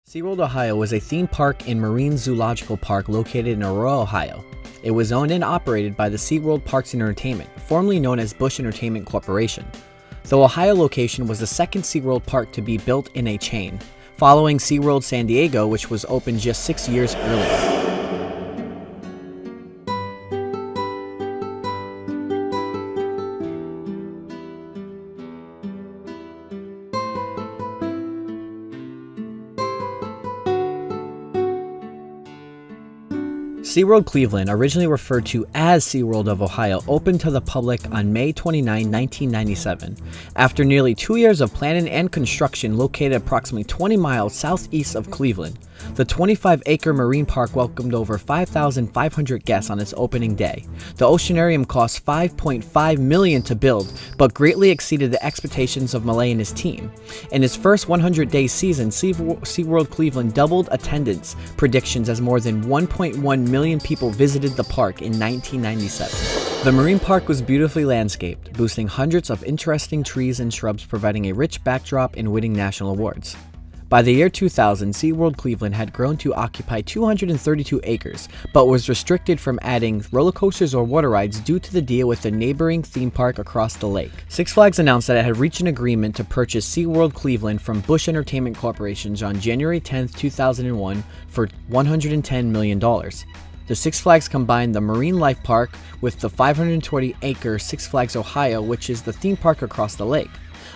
SeaWorld, Ohio was a theme park and marine zoological park located in Aurora, Ohio. It was owned and operated by the SeaWorld Parks and Entertainment, formerly known as Busch Entertainment Corporation. The Ohio location was the second SeaWorld park to be built in a chain, following SeaWorld San Diego, which was opened just 6 years earlier. SeaWorld Cleveland, originally referred to as SeaWorld of Ohio, opened to the public on May 29, 1997. After nearly 2 years of planning and construction located approximately 20 miles southeast of Cleveland, the 25-acre marine park welcomed over 5,500 guests on its opening day. The oceanarium cost $5.5 million to build, but greatly exceeded the expectations of Malay and his team. In its first 100-day season, SeaWorld Cleveland doubled attendance predictions as more than 1.1 million people visited the park in 1997. The marine park was beautifully landscaped, boasting hundreds of interesting trees and shrubs, providing a rich backdrop and winning national awards. By the year 2000, SeaWorld Cleveland had grown to occupy 232 acres, but was restricted from adding roller coasters or water rides due to the deal with the neighboring theme park across the lake. Six Flags announced that it had reached an agreement to purchase SeaWorld Cleveland from Busch Entertainment Corporation on January 10, 2001 for $110 million. The Six Flags combined the Marine Life Park with the 520-acre Six Flags Ohio, which is the theme park across the lake,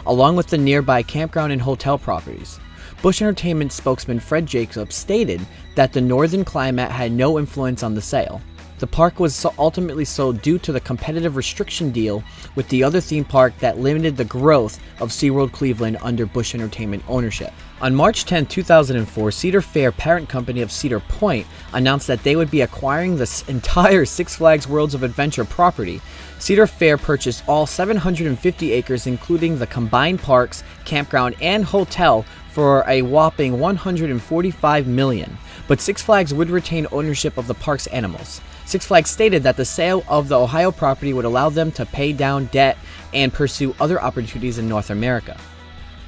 along with the nearby campground and hotel properties. Busch Entertainment spokesman Fred Jacobs stated that the northern climate had no influence on the sale. The park was ultimately sold due to the competitive restriction deal with the other theme park that limited the growth of SeaWorld Cleveland under Busch Entertainment ownership. On March 10, 2004, Cedar Fair, parent company of Cedar Point, announced that they would be acquiring the entire Six Flags Worlds of Adventure property. Cedar Fair purchased all 750 acres, including the combined parks, campground, and hotel, for a whopping $145 million. But Six Flags would retain ownership of the park's animals. Six Flags stated that the sale of the Ohio property would allow them to pay down debt and pursue other opportunities in North America.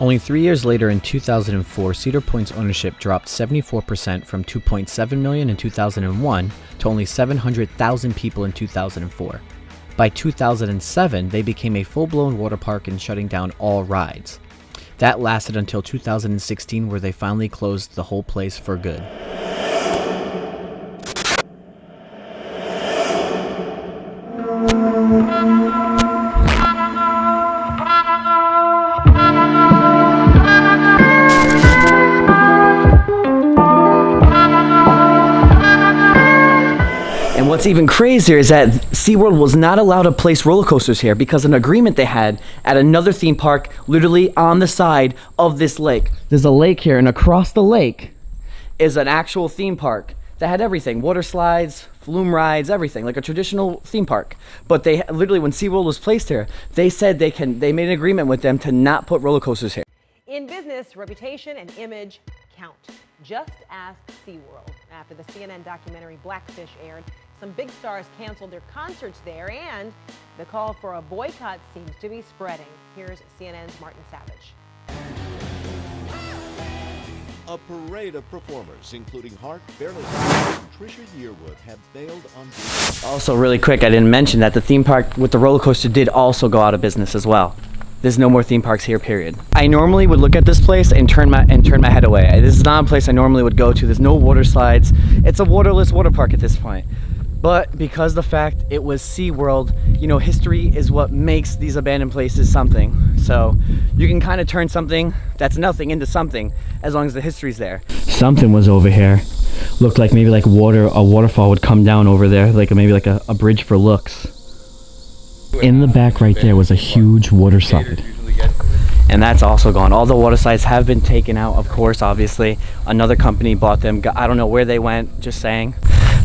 Only 3 years later, in 2004, Cedar Point's ownership dropped 74% from 2.7 million in 2001 to only 700,000 people in 2004. By 2007, they became a full-blown water park and shutting down all rides. That lasted until 2016, where they finally closed the whole place for good. And what's even crazier is that SeaWorld was not allowed to place roller coasters here because of an agreement they had at another theme park literally on the side of this lake. There's a lake here, and across the lake is an actual theme park that had everything: water slides, flume rides, everything, like a traditional theme park. But they literally, when SeaWorld was placed here, they said they made an agreement with them to not put roller coasters here. In business, reputation and image count. Just ask SeaWorld. After the CNN documentary Blackfish aired, some big stars canceled their concerts there, and the call for a boycott seems to be spreading. Here's CNN's Martin Savage. A parade of performers, including Hart, Barely and Trisha Yearwood, have bailed on business. Also, really quick, I didn't mention that the theme park with the roller coaster did also go out of business as well. There's no more theme parks here, period. I normally would look at this place and turn my head away. This is not a place I normally would go to. There's no water slides. It's a waterless water park at this point. But because the fact it was SeaWorld, you know, history is what makes these abandoned places something. So you can kind of turn something that's nothing into something as long as the history's there. Something was over here. Looked like maybe like a waterfall would come down over there, like maybe like a bridge for looks. In the back right there was a huge water slide. And that's also gone. All the water slides have been taken out, of course, obviously. Another company bought them. I don't know where they went, just saying.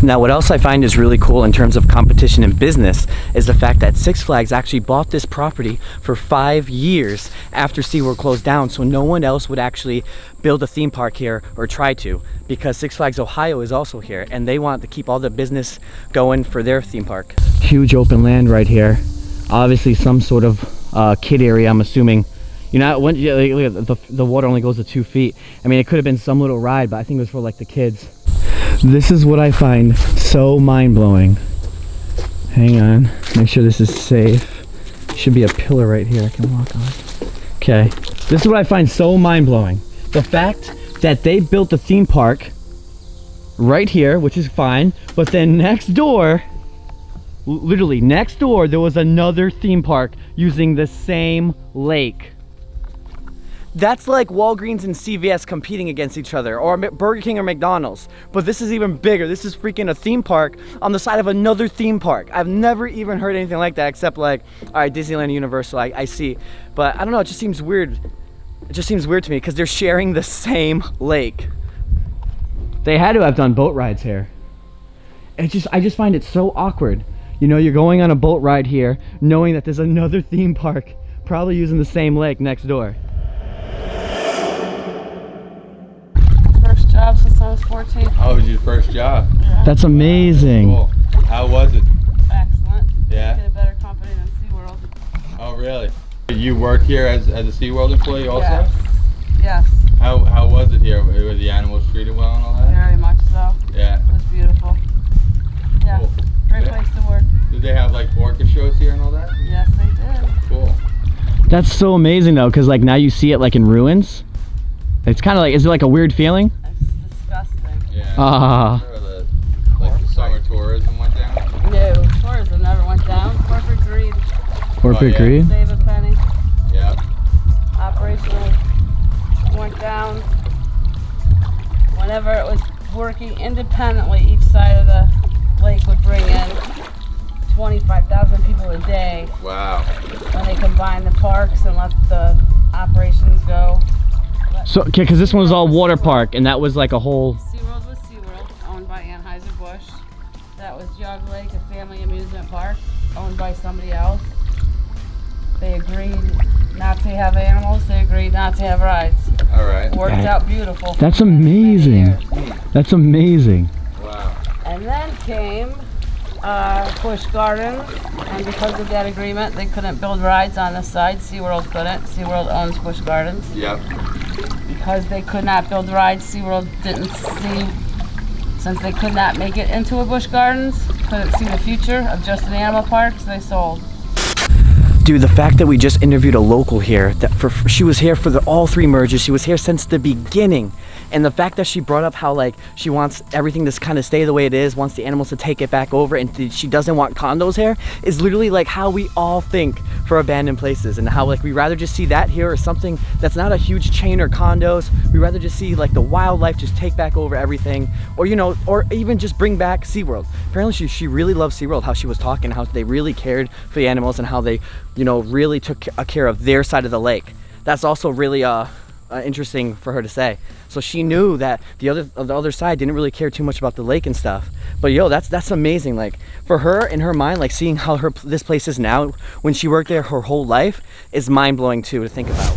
Now, what else I find is really cool in terms of competition in business is the fact that Six Flags actually bought this property for 5 years after SeaWorld closed down, so no one else would actually build a theme park here or try to, because Six Flags Ohio is also here, and they want to keep all the business going for their theme park. Huge open land right here. Obviously some sort of kid area, I'm assuming. You know, when you look at the water only goes to 2 feet. I mean, it could have been some little ride, but I think it was for like the kids. This is what I find so mind-blowing. Hang on, make sure this is safe. Should be a pillar right here I can walk on. Okay, this is what I find so mind-blowing. The fact that they built the theme park right here, which is fine, but then next door, literally next door, there was another theme park using the same lake. That's like Walgreens and CVS competing against each other, or Burger King or McDonald's. But this is even bigger. This is freaking a theme park on the side of another theme park. I've never even heard anything like that, except like, all right, Disneyland and Universal, I see. But I don't know, it just seems weird. It just seems weird to me because they're sharing the same lake. They had to have done boat rides here. I just find it so awkward. You know, you're going on a boat ride here, knowing that there's another theme park, probably using the same lake next door. First job since I was 14. Oh, it was your first job? Yeah. That's amazing. Cool. How was it? Excellent. Yeah? Get a better company than SeaWorld. Oh, really? You work here as a SeaWorld employee also? Yes. Yes. How was it here? Were the animals treated well and all that? Very much so. Yeah. It was beautiful. Yeah. Cool. Great Yeah. place to work. Did they have like orca shows here and all that? Yes, they did. Cool. That's so amazing though, because like now you see it like in ruins. It's kind of like, is it like a weird feeling? It's disgusting. Yeah. Ah. Sure like the summer tourism went down? No, tourism never went down. Corporate greed. Corporate yeah. greed? Save a penny. Yeah. Operational went down. Whenever it was working independently, each side of the lake would bring in 25,000 people a day. Wow. When they combined the parks and let the operations go. So, okay, because this one was all water park, and that was like a whole. SeaWorld was SeaWorld, owned by Anheuser-Busch. That was Jog Lake, a family amusement park, owned by somebody else. They agreed not to have animals, they agreed not to have rides. All right. Worked out beautiful. That's for many amazing. years. That's amazing. Wow. And then came Busch Gardens, and because of that agreement, they couldn't build rides on the side. SeaWorld couldn't. SeaWorld owns Busch Gardens. Yep. Because they could not build rides, SeaWorld didn't see, since they could not make it into a Busch Gardens, couldn't see the future of just an animal park, so they sold. Dude, the fact that we just interviewed a local here, that she was here for all 3 mergers, she was here since the beginning. And the fact that she brought up how like she wants everything to kind of stay the way it is, wants the animals to take it back over, and she doesn't want condos here, is literally like how we all think for abandoned places, and how like we rather just see that here or something that's not a huge chain or condos. We rather just see like the wildlife just take back over everything, or you know, or even just bring back SeaWorld. Apparently she really loves SeaWorld, how she was talking, how they really cared for the animals and how they, you know, really took care of their side of the lake. That's also really interesting for her to say. So she knew that the other side didn't really care too much about the lake and stuff. But yo, that's amazing. Like for her, in her mind, like seeing how this place is now, when she worked there her whole life, is mind-blowing too to think about.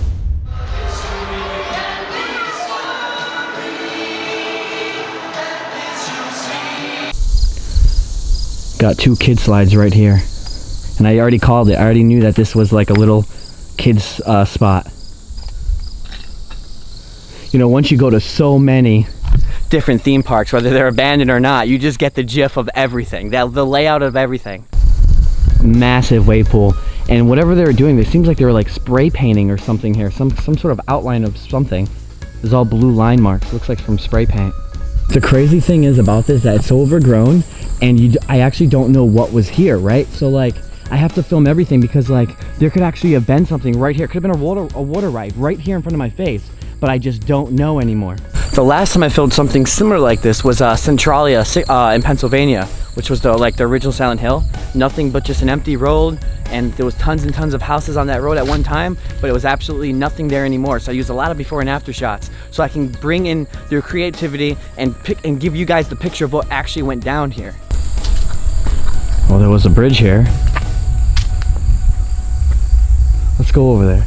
Got 2 kid slides right here, and I already called it. I already knew that this was like a little kids spot. You know, once you go to so many different theme parks, whether they're abandoned or not, you just get the gif of everything, the layout of everything. Massive wave pool, and whatever they were doing, it seems like they were like spray painting or something here, some sort of outline of something. There's all blue line marks, looks like from spray paint. The crazy thing is about this that it's so overgrown, and I actually don't know what was here, right? So like, I have to film everything because like there could actually have been something right here. It could have been a water ride right here in front of my face, but I just don't know anymore. The last time I filmed something similar like this was Centralia in Pennsylvania, which was the original Silent Hill. Nothing but just an empty road, and there was tons and tons of houses on that road at one time, but it was absolutely nothing there anymore. So I used a lot of before and after shots so I can bring in their creativity and give you guys the picture of what actually went down here. Well, there was a bridge here. Let's go over there.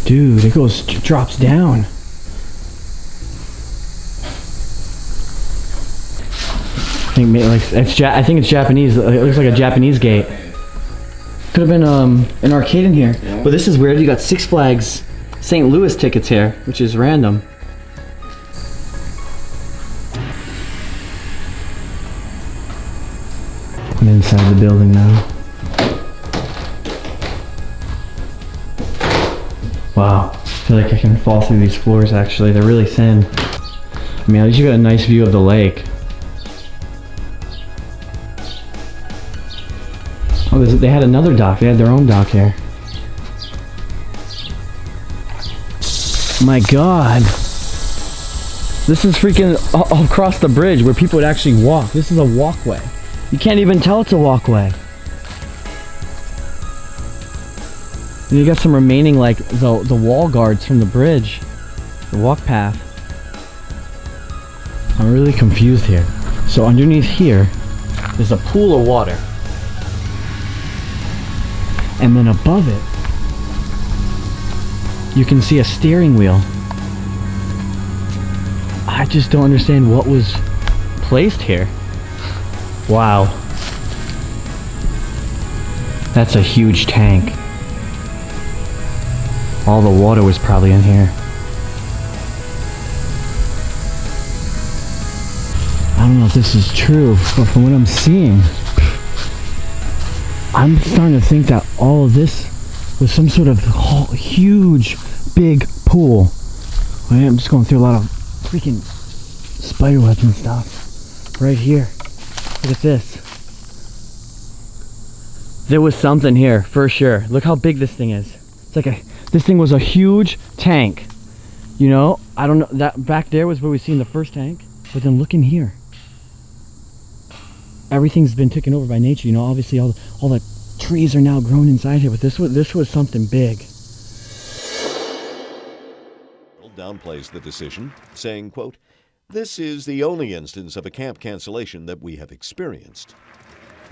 Dude, it drops down. I think it's Japanese. It looks like a Japanese gate. could have been an arcade in here. Yeah. But this is weird. You got Six Flags St. Louis tickets here, which is random. I'm inside the building now. Wow, I feel like I can fall through these floors actually. They're really thin. I mean, at least you got a nice view of the lake. Oh, they had another dock. They had their own dock here. My God. This is freaking across the bridge where people would actually walk. This is a walkway. You can't even tell it's a walkway. And you got some remaining, like, the wall guards from the bridge. The walk path. I'm really confused here. So underneath here, there's a pool of water. And then above it, you can see a steering wheel. I just don't understand what was placed here. Wow. That's a huge tank. All the water was probably in here. I don't know if this is true, but from what I'm seeing, I'm starting to think that all of this was some sort of huge, big pool. I'm just going through a lot of freaking spider webs and stuff. Right here. Look at this. There was something here, for sure. Look how big this thing is. It's like this thing was a huge tank. You know, I don't know, that back there was where we seen the first tank. But then look in here. Everything's been taken over by nature, you know. Obviously all the trees are now grown inside here, but this was something big. Downplays the decision, saying, quote, "This is the only instance of a camp cancellation that we have experienced.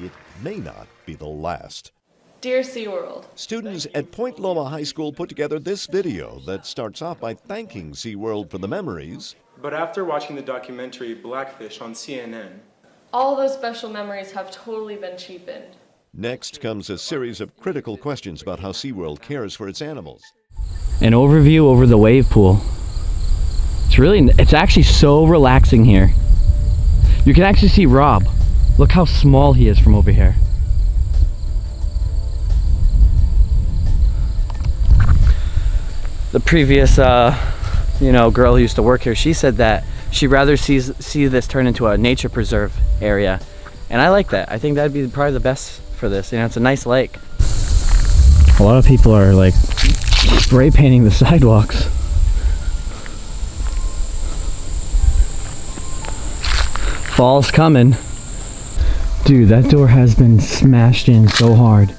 It may not be the last." Dear SeaWorld, Students at Point Loma High School put together this video that starts off by thanking SeaWorld for the memories. But after watching the documentary Blackfish on CNN, all those special memories have totally been cheapened. Next comes a series of critical questions about how SeaWorld cares for its animals. An overview over the wave pool. It's actually so relaxing here. You can actually see Rob. Look how small he is from over here. The previous, girl who used to work here, she said that she'd rather see this turn into a nature preserve area. And I like that. I think that'd be probably the best for this. You know, it's a nice lake. A lot of people are like spray painting the sidewalks. Fall's coming. Dude, that door has been smashed in so hard.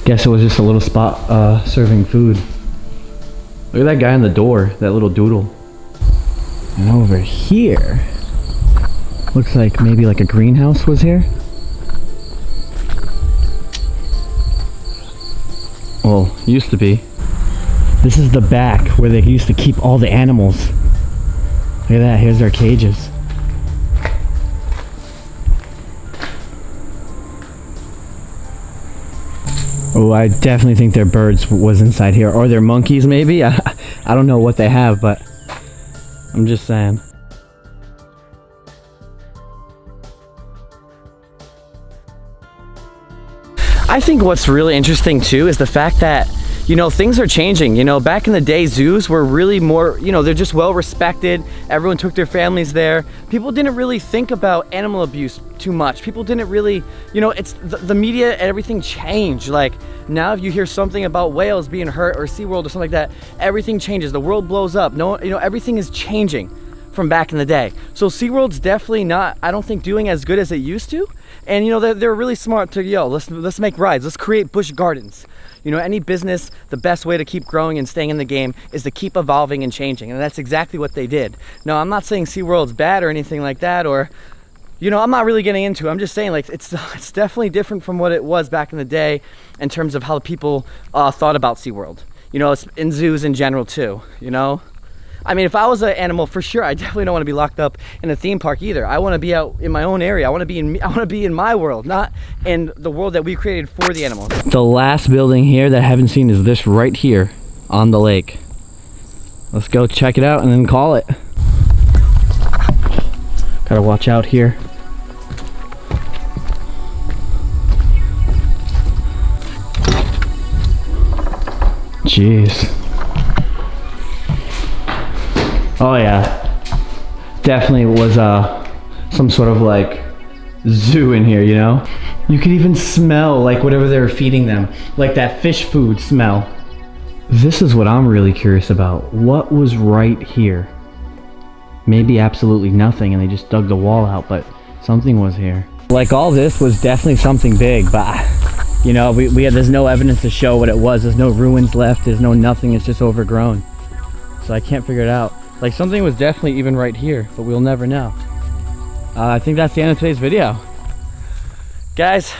Guess it was just a little spot serving food. Look at that guy on the door, that little doodle. And over here, looks like maybe like a greenhouse was here. Well, used to be. This is the back where they used to keep all the animals. Look at that, here's their cages. Oh, I definitely think their birds was inside here, or their monkeys maybe. I don't know what they have, but I'm just saying. I think what's really interesting too is the fact that, you know, things are changing. You know, back in the day, zoos were really more, you know, they're just well respected. Everyone took their families there. People didn't really think about animal abuse too much. People didn't really, you know, it's the media and everything changed. Like now if you hear something about whales being hurt or SeaWorld or something like that, everything changes. The world blows up. No, you know, everything is changing from back in the day. So SeaWorld's definitely not, I don't think, doing as good as it used to. And you know, they're really smart to, let's make rides, let's create busch gardens. You know, any business, the best way to keep growing and staying in the game is to keep evolving and changing. And that's exactly what they did. No, I'm not saying SeaWorld's bad or anything like that, or, you know, I'm not really getting into it. I'm just saying, like, it's definitely different from what it was back in the day in terms of how people thought about SeaWorld. You know, it's in zoos in general too, you know? I mean, if I was an animal, for sure, I definitely don't want to be locked up in a theme park either. I want to be out in my own area. I want to be in my world, not in the world that we created for the animals. The last building here that I haven't seen is this right here on the lake. Let's go check it out and then call it. Gotta watch out here. Jeez. Oh yeah, definitely was some sort of like zoo in here, you know? You could even smell like whatever they were feeding them, like that fish food smell. This is what I'm really curious about. What was right here? Maybe absolutely nothing and they just dug the wall out, but something was here. Like all this was definitely something big, but you know, there's no evidence to show what it was. There's no ruins left, there's no nothing, it's just overgrown. So I can't figure it out. Like something was definitely even right here, but we'll never know. I think that's the end of today's video. Guys,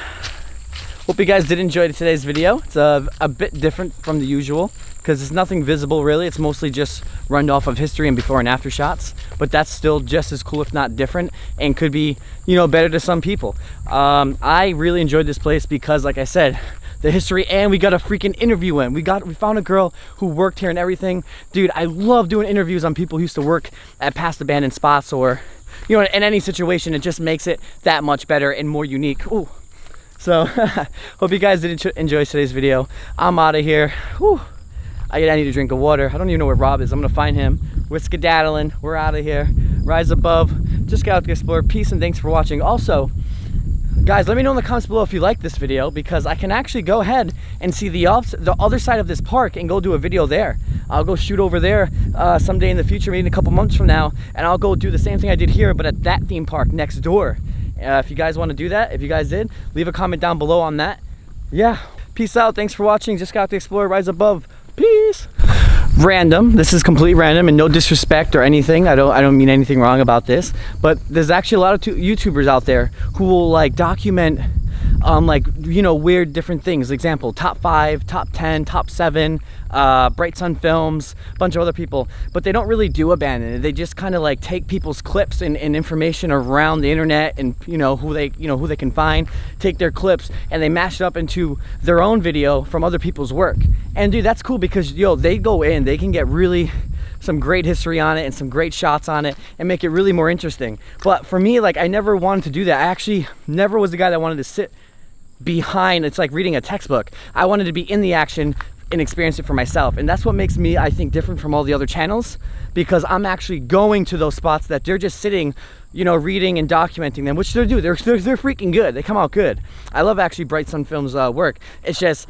hope you guys did enjoy today's video. It's a bit different from the usual because it's nothing visible really. It's mostly just run off of history and before and after shots, but that's still just as cool if not different and could be, you know, better to some people. I really enjoyed this place because like I said, the history, and we got a freaking interview in. We found a girl who worked here and everything. Dude, I love doing interviews on people who used to work at past abandoned spots or, you know, in any situation. It just makes it that much better and more unique. Ooh. So, hope you guys did enjoy today's video. I'm out of here. Whew. I need a drink of water. I don't even know where Rob is. I'm gonna find him. We're skedaddling. We're out of here. Rise above. Just got out to explore. Peace and thanks for watching. Also, guys, let me know in the comments below if you like this video because I can actually go ahead and see the other side of this park and go do a video there. I'll go shoot over there someday in the future, maybe in a couple months from now, and I'll go do the same thing I did here, but at that theme park next door. If you guys want to do that, if you guys did, leave a comment down below on that. Yeah, peace out. Thanks for watching. Just got to explore. Rise above. Peace. Random. This is completely random and no disrespect or anything. I don't mean anything wrong about this, but there's actually a lot of YouTubers out there who will like document like, you know, weird different things. Example, top 5, top 10, top 7, Bright Sun Films, a bunch of other people, but they don't really do abandoned. They just kind of like take people's clips and information around the internet and who they can find, take their clips and they mash it up into their own video from other people's work. And dude, that's cool because they go in, they can get really some great history on it and some great shots on it and make it really more interesting. But for me, like, I never wanted to do that. I actually never was the guy that wanted to sit behind. It's like reading a textbook. I wanted to be in the action and experience it for myself. And that's what makes me, I think, different from all the other channels, because I'm actually going to those spots that they're just sitting, reading and documenting them, which they do. They're freaking good. They come out good. I love actually Bright Sun Films work. It's just,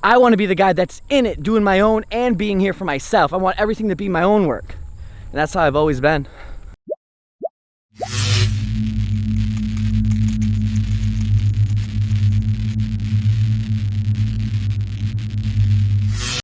I want to be the guy that's in it, doing my own and being here for myself. I want everything to be my own work. And that's how I've always been.